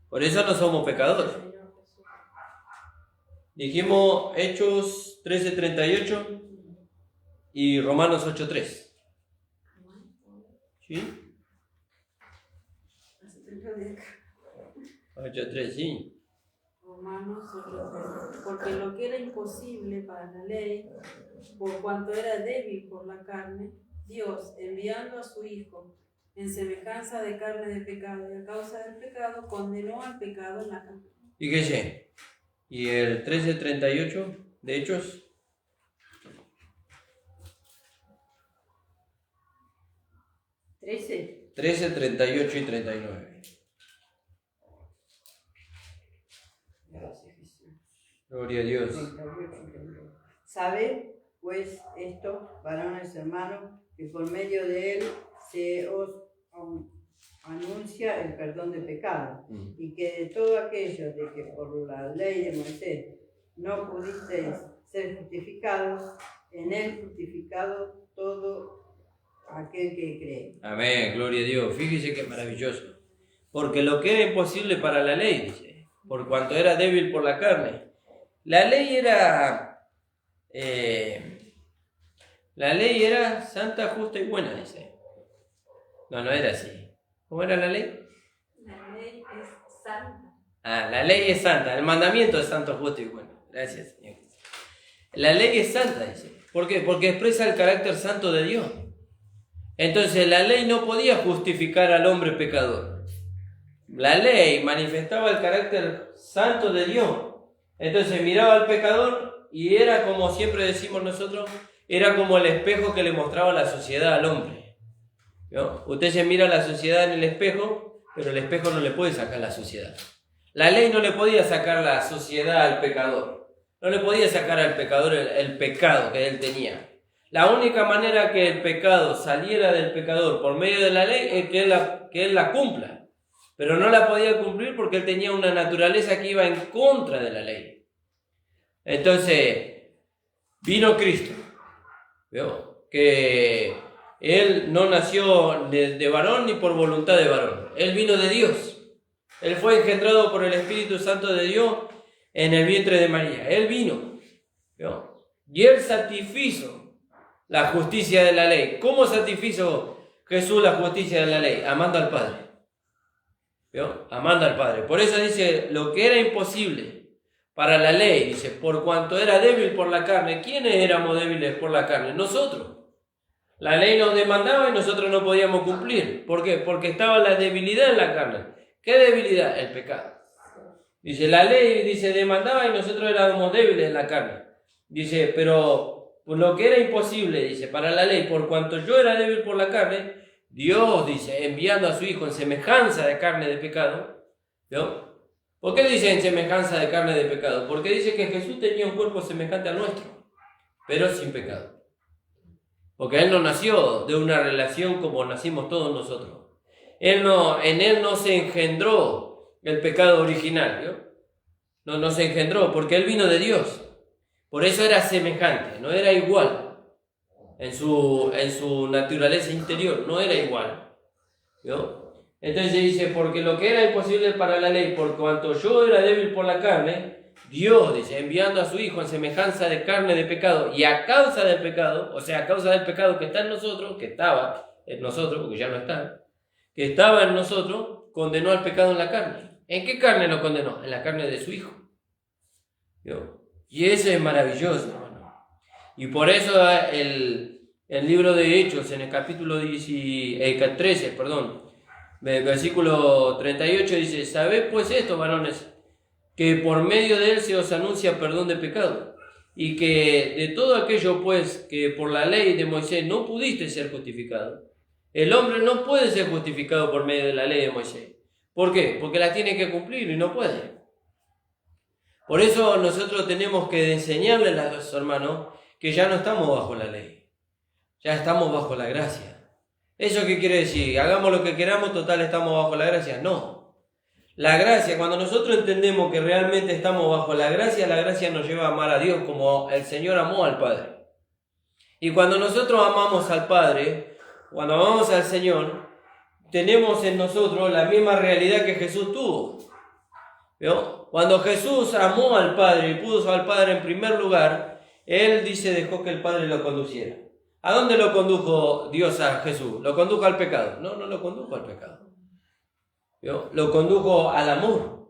Por eso no somos pecadores. Dijimos Hechos 13:38 y Romanos 8:3. ¿Sí? 8:3, sí. Romanos 8:3. Porque lo que era imposible para la ley, por cuanto era débil por la carne, Dios, enviando a su Hijo en semejanza de carne de pecado y a causa del pecado, condenó al pecado en la carne. Fíjese, y el 13:38 de Hechos. 13. 13, 38 y 39. Gracias, Jesús. Gloria a Dios. 38, 39. Sabed, pues, esto, varones hermanos, que por medio de él se os anuncia el perdón de pecado, y que de todo aquello de que por la ley de Moisés no pudisteis ser justificados, en él justificado todo aquel que cree. Amén, gloria a Dios. Fíjese que maravilloso. Porque lo que era imposible para la ley, dice, por cuanto era débil por la carne. La ley era santa, justa y buena, dice. No era así. ¿Cómo era la ley? La ley es santa. La ley es santa. El mandamiento es santo, justo y bueno. Gracias, Señor. La ley es santa, dice. ¿Por qué? Porque expresa el carácter santo de Dios. Entonces la ley no podía justificar al hombre pecador. La ley manifestaba el carácter santo de Dios. Entonces miraba al pecador y era como siempre decimos nosotros, era como el espejo que le mostraba la sociedad al hombre. ¿No? Usted se mira a la sociedad en el espejo, pero el espejo no le puede sacar la sociedad. La ley no le podía sacar la sociedad al pecador. No le podía sacar al pecador el pecado que él tenía. La única manera que el pecado saliera del pecador por medio de la ley es que él la cumpla. Pero no la podía cumplir porque él tenía una naturaleza que iba en contra de la ley. Entonces, vino Cristo. ¿Veo? Que él no nació de varón ni por voluntad de varón. Él vino de Dios. Él fue engendrado por el Espíritu Santo de Dios en el vientre de María. Él vino. ¿Vio? Y él satisfizo la justicia de la ley. ¿Cómo satisfizo Jesús la justicia de la ley? Amando al Padre. ¿Vio? Amando al Padre. Por eso dice, lo que era imposible para la ley, dice, por cuanto era débil por la carne. ¿Quiénes éramos débiles por la carne? Nosotros. La ley nos demandaba y nosotros no podíamos cumplir. ¿Por qué? Porque estaba la debilidad en la carne. ¿Qué debilidad? El pecado. Dice, la ley demandaba y nosotros éramos débiles en la carne. Dice, pero lo que era imposible, dice, para la ley, por cuanto yo era débil por la carne, Dios, dice, enviando a su Hijo en semejanza de carne de pecado. ¿No? ¿Por qué dice en semejanza de carne de pecado? Porque dice que Jesús tenía un cuerpo semejante al nuestro, pero sin pecado. Porque Él no nació de una relación como nacimos todos nosotros. En Él no se engendró el pecado original. No se engendró porque Él vino de Dios. Por eso era semejante, no era igual. En su naturaleza interior no era igual. ¿Vio? Entonces dice, porque lo que era imposible para la ley, por cuanto yo era débil por la carne, Dios, dice, enviando a su Hijo en semejanza de carne de pecado, y a causa del pecado, o sea, a causa del pecado que está en nosotros, que estaba en nosotros, porque ya no está, que estaba en nosotros, condenó al pecado en la carne. ¿En qué carne lo condenó? En la carne de su Hijo. ¿Vio? Y eso es maravilloso, hermano. Y por eso el libro de Hechos, en el capítulo 13, versículo 38, dice, sabed pues esto, varones, que por medio de él se os anuncia perdón de pecado, y que de todo aquello pues que por la ley de Moisés no pudiste ser justificado. El hombre no puede ser justificado por medio de la ley de Moisés. ¿Por qué? Porque la tiene que cumplir y no puede. Por eso nosotros tenemos que enseñarles a los hermanos que ya no estamos bajo la ley, ya estamos bajo la gracia. ¿Eso qué quiere decir? Hagamos lo que queramos, total estamos bajo la gracia. No. La gracia, cuando nosotros entendemos que realmente estamos bajo la gracia nos lleva a amar a Dios como el Señor amó al Padre. Y cuando nosotros amamos al Padre, cuando amamos al Señor, tenemos en nosotros la misma realidad que Jesús tuvo. ¿Vio? Cuando Jesús amó al Padre y puso al Padre en primer lugar, Él dejó que el Padre lo conduciera. ¿A dónde lo condujo Dios a Jesús? ¿Lo condujo al pecado? No lo condujo al pecado. ¿Vio? Lo condujo al amor,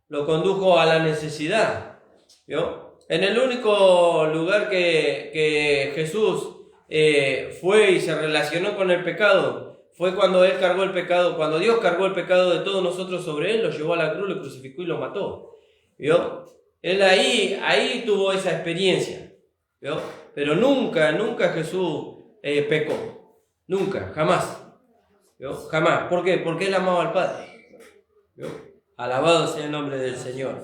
lo condujo a la necesidad. ¿Vio? En el único lugar que Jesús fue y se relacionó con el pecado fue cuando Él cargó el pecado, cuando Dios cargó el pecado de todos nosotros sobre Él, lo llevó a la cruz, lo crucificó y lo mató. ¿Vio? Él ahí tuvo esa experiencia. ¿Vio? Pero nunca Jesús pecó. Nunca, jamás. ¿Vio? Jamás. ¿Por qué? Porque él amaba al Padre. ¿Vio? Alabado sea el nombre del Señor.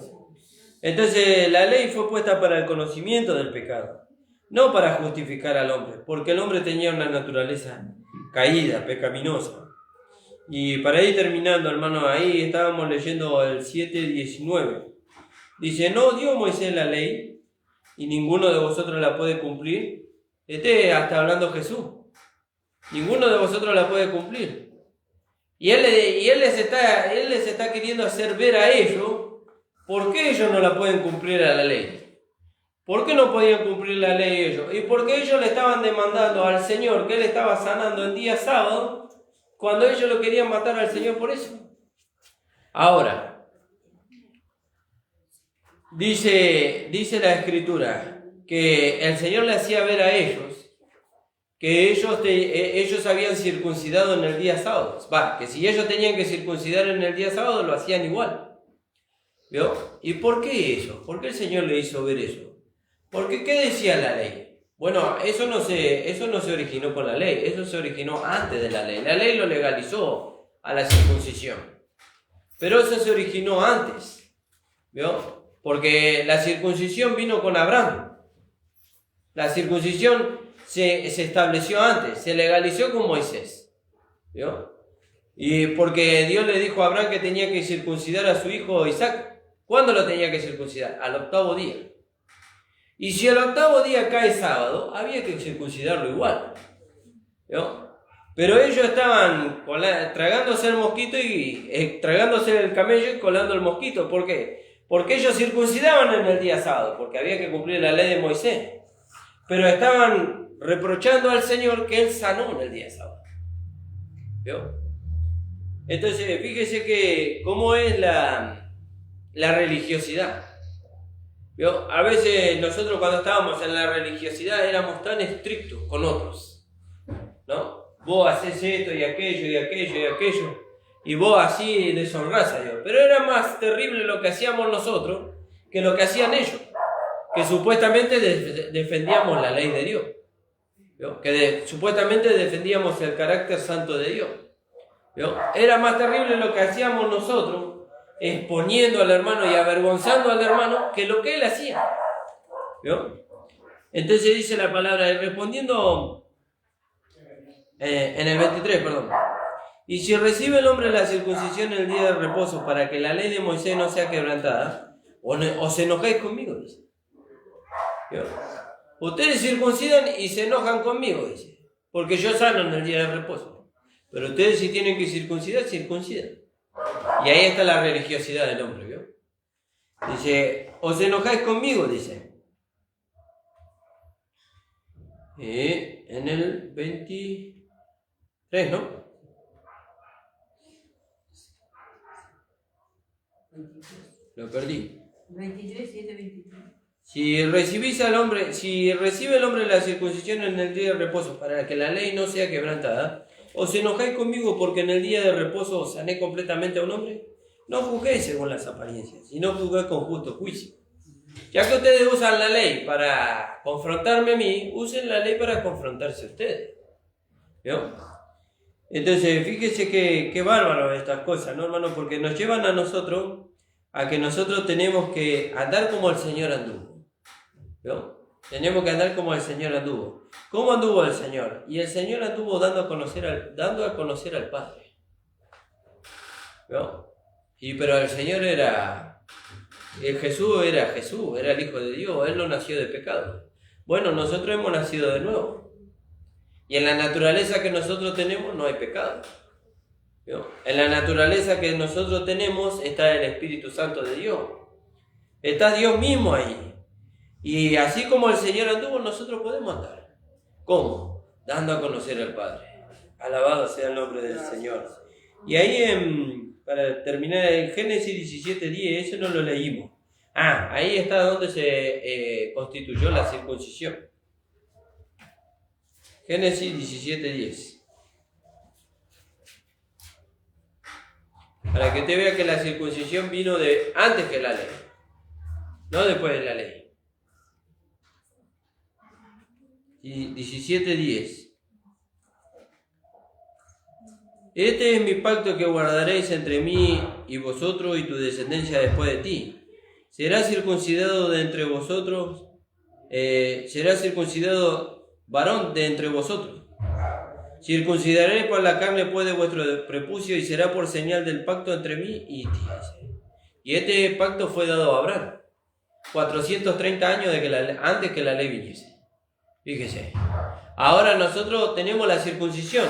Entonces la ley fue puesta para el conocimiento del pecado, no para justificar al hombre, porque el hombre tenía una naturaleza caída, pecaminosa. Y para ir terminando, hermano, ahí estábamos leyendo el 7:19. Dice, ¿no dio Moisés la ley y ninguno de vosotros la puede cumplir? Hasta hablando Jesús. Ninguno de vosotros la puede cumplir. Y él les está queriendo hacer ver a ellos por qué ellos no la pueden cumplir a la ley. ¿Por qué no podían cumplir la ley ellos? Y por qué ellos le estaban demandando al Señor que él estaba sanando en día sábado, cuando ellos lo querían matar al Señor por eso. Ahora, dice la Escritura que el Señor le hacía ver a ellos que ellos habían circuncidado en el día sábado. Que si ellos tenían que circuncidar en el día sábado, lo hacían igual. ¿Vio? ¿Y por qué eso? ¿Por qué el Señor le hizo ver eso? Porque ¿qué decía la ley? Bueno, eso no se originó con la ley, eso se originó antes de la ley. La ley lo legalizó a la circuncisión. Pero eso se originó antes. ¿Vio? Porque la circuncisión vino con Abraham. La circuncisión se estableció antes, se legalizó con Moisés. ¿Vio? Y porque Dios le dijo a Abraham que tenía que circuncidar a su hijo Isaac. ¿Cuándo lo tenía que circuncidar? Al 8º día. Y si el 8º día cae sábado, había que circuncidarlo igual. ¿Vio? Pero ellos estaban tragándose el mosquito y tragándose el camello y colando el mosquito. ¿Por qué? Porque ellos circuncidaban en el día sábado, porque había que cumplir la ley de Moisés. Pero estaban reprochando al Señor que Él sanó en el día sábado. ¿Vio? Entonces, fíjese que cómo es la religiosidad. ¿Vio? A veces nosotros cuando estábamos en la religiosidad éramos tan estrictos con otros, ¿no? Vos haces esto y aquello y aquello y aquello, y vos así deshonrás a Dios. Pero era más terrible lo que hacíamos nosotros que lo que hacían ellos, que supuestamente defendíamos la ley de Dios, ¿vio? Que supuestamente defendíamos el carácter santo de Dios, ¿vio? Era más terrible lo que hacíamos nosotros, exponiendo al hermano y avergonzando al hermano, que lo que él hacía. ¿Vio? Entonces dice la palabra, respondiendo en el 23, perdón. Y si recibe el hombre la circuncisión en el día de reposo para que la ley de Moisés no sea quebrantada, o se enojáis conmigo, dice. ¿Vio? Ustedes circuncidan y se enojan conmigo, dice, porque yo sano en el día de reposo. Pero ustedes si tienen que circuncidar, circuncidan. Y ahí está la religiosidad del hombre, ¿vio? Dice, ¿os enojáis conmigo? Dice. En el 23, ¿no? Lo perdí. 23, 7, 23. Si recibe el hombre la circuncisión en el día de reposo para que la ley no sea quebrantada, ¿os enojáis conmigo porque en el día de reposo sané completamente a un hombre? No juzguéis según las apariencias, sino juzguéis con justo juicio. Ya que ustedes usan la ley para confrontarme a mí, usen la ley para confrontarse a ustedes. ¿Vio? Entonces, fíjese qué bárbaro estas cosas, ¿no, hermano? Porque nos llevan a nosotros a que nosotros tenemos que andar como el Señor anduvo. ¿Vio? Tenemos que andar como el Señor anduvo. ¿Cómo anduvo el Señor? Y el Señor anduvo dando a conocer al Padre. ¿Vio? Pero el Señor Jesús era el Hijo de Dios, Él no nació de pecado. Bueno, nosotros hemos nacido de nuevo. Y en la naturaleza que nosotros tenemos no hay pecado. ¿Vio? En la naturaleza que nosotros tenemos está el Espíritu Santo de Dios. Está Dios mismo ahí. Y así como el Señor anduvo, nosotros podemos andar. ¿Cómo? Dando a conocer al Padre. Alabado sea el nombre del Señor. Y ahí, para terminar, en Génesis 17:10, eso no lo leímos. Ahí está donde se constituyó la circuncisión. Génesis 17:10. Para que te vea que la circuncisión vino de antes que la ley, no después de la ley. Y 17:10. Este es mi pacto que guardaréis entre mí y vosotros y tu descendencia después de ti. Será circuncidado de entre vosotros, será circuncidado varón de entre vosotros. Circuncidaré por la carne pues de vuestro prepucio y será por señal del pacto entre mí y ti. Y este pacto fue dado a Abraham 430 años antes que la ley viniese. Fíjese. Ahora nosotros tenemos la circuncisión,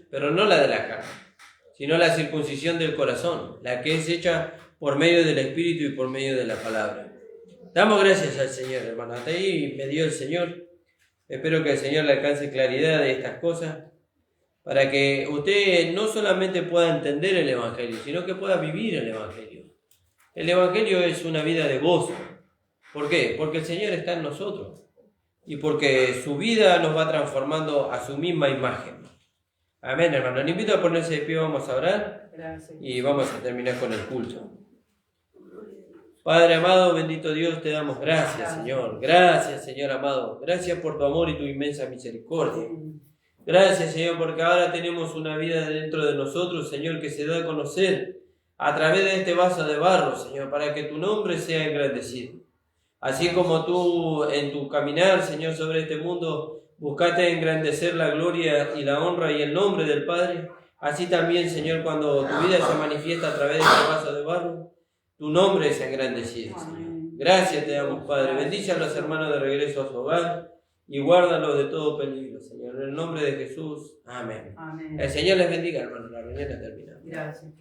pero no la de la carne, sino la circuncisión del corazón, la que es hecha por medio del Espíritu y por medio de la palabra. Damos gracias al Señor, hermano. Hasta ahí me dio el Señor. Espero que el Señor le alcance claridad de estas cosas, para que usted no solamente pueda entender el Evangelio, sino que pueda vivir el Evangelio. El Evangelio es una vida de gozo. ¿Por qué? Porque el Señor está en nosotros y porque su vida nos va transformando a su misma imagen. Amén, hermano. Le invito a ponerse de pie, vamos a orar. Gracias. Y vamos a terminar con el culto. Padre amado, bendito Dios, te damos gracias, Señor. Gracias, Señor amado. Gracias por tu amor y tu inmensa misericordia. Gracias, Señor, porque ahora tenemos una vida dentro de nosotros, Señor, que se da a conocer a través de este vaso de barro, Señor, para que tu nombre sea engrandecido. Así como tú en tu caminar, Señor, sobre este mundo, buscaste engrandecer la gloria y la honra y el nombre del Padre, así también, Señor, cuando tu vida se manifiesta a través de este vaso de barro, tu nombre es engrandecido, Señor. Gracias te damos, Padre. Bendice a los hermanos de regreso a su hogar y guárdalos de todo peligro, Señor. En el nombre de Jesús. Amén. Amén. El Señor les bendiga, hermanos. La reunión ha terminado. Gracias.